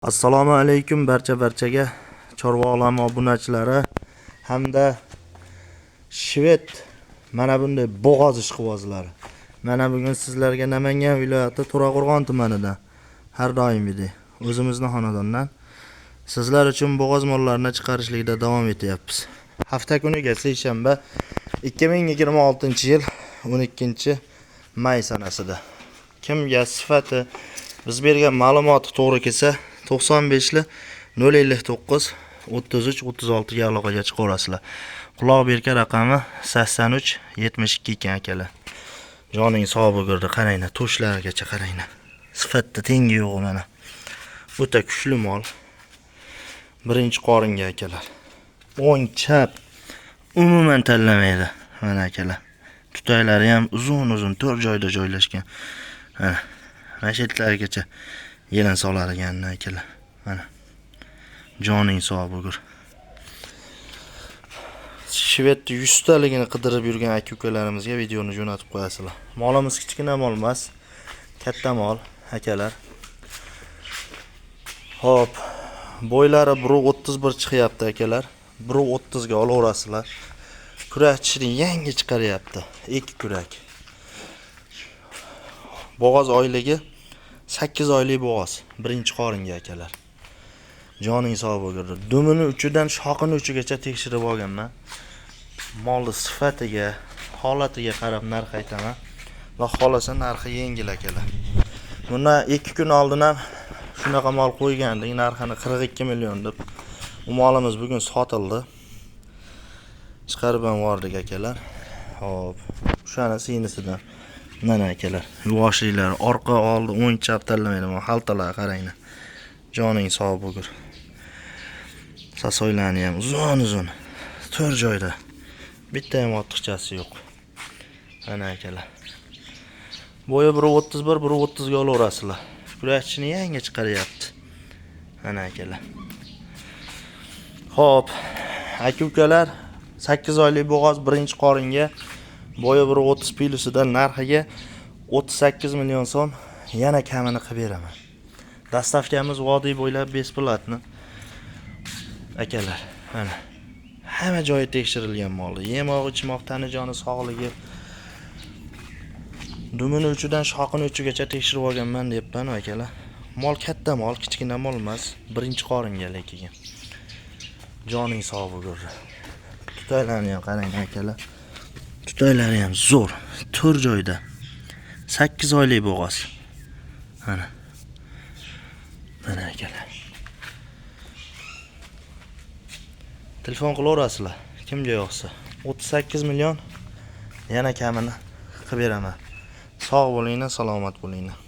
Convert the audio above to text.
Assalomu alaykum barchaga chorva olami obunachilari hamda shved mana bunday bo'g'oz ishqibozlari. Mana bugun sizlarga Namangan viloyati To'raqo'rg'on tumanidan har doimgidek o'zimizning xonadondan sizlar uchun bo'g'oz mollarini chiqarishlikda davom etyapmiz. Hafta kuniga seshanba 2026-yil 12-may sanasida kimga sifati biz bergan ma'lumoti to'g'ri kelsa 95 059 33 36 ga aloqaga chiqaverasizlar. Quloq bergan raqami 83 72 ekan akalar. Joning sog' bo'lg'irdi, qaranglar, to'shlargacha qaranglar. Sifatda tengi yo'q mana. O'ta kuchli mol. Birinchi qoringa akalar. O'ng chap umuman tanlamaydi mana akalar. Tutaylari ham uzun-uzun 4 joyda joylashgan. Mana mashitlargacha yelan soladigan akalar. Mana joning sog' bo'lgur. Shved 100 taligini qidirib yurgan aka-ukalarimizga videoni jo'natib qo'yasizlar. Molimiz kichkina mol emas, katta mol akalar. Hop, bo'ylari 1.31 chiqyapti akalar. 1.30 ga olaverasizlar. Kurakchini yangi chiqaryapti. Ikki kurak. Bo'g'oz oyligi 8 oylik bo'g'oz. Birinchi qoringa akalar. Joning sog' bo'lg'irdi. Dumini uchidan shoqini uchigacha tekshirib olganman. Molning sifatiga, holatiga qarab narx aytaman. Va xolasa narxi yengil akalar. Buni 2 kun oldin ham shunaqa mol qo'ygandik, narxini 42 million deb. Bu molimiz bugun sotildi. Chiqarib ham yubordik akalar. Hop, o'shani sinisidan. Mana akalar, yuvoshliklar, orqa oldi, o'ng chap tanlamaydi, mana xaltalar qaranglar. Joning sog' bo'lgur. Sasoylani ham uzun-uzun. 4 joyda. Bitta ham ortiqchasi yo'q. Mana akalar. Bo'yi 1.31, 1.30 ga olaverasizlar. Kurakchini yangi chiqaryapti. Mana akalar. Hop, aka-ukalar 8 oylik bo'g'oz birinchi qoringa bo'yi 1.30 pilusidan narxiga 38 million so'm yana kamini qilib beraman. Dastavkamiz vodiy bo'ylab besplatni. Akalar, mana hamma joyi tekshirilgan moldi. Yemoq, ichmoq, tanijoni sog'ligi. Dumini uchidan shoqini uchigacha tekshirib olganman deyapman akalar. Mol katta mol, kichkina mol emas, birinchi qoringa lekin. Joning sog' bo'lgur. Tutaylarni ham qarang akalar. Tutaylari ham zo'r, 4 joyda. 8 oylik bo'g'oz. Mana. Mana akalar. Telefon qilaverasizlar, kimga yoqsa. 38 million yana kamini qilib beraman. Sog' bo'linglar, salomat bo'linglar.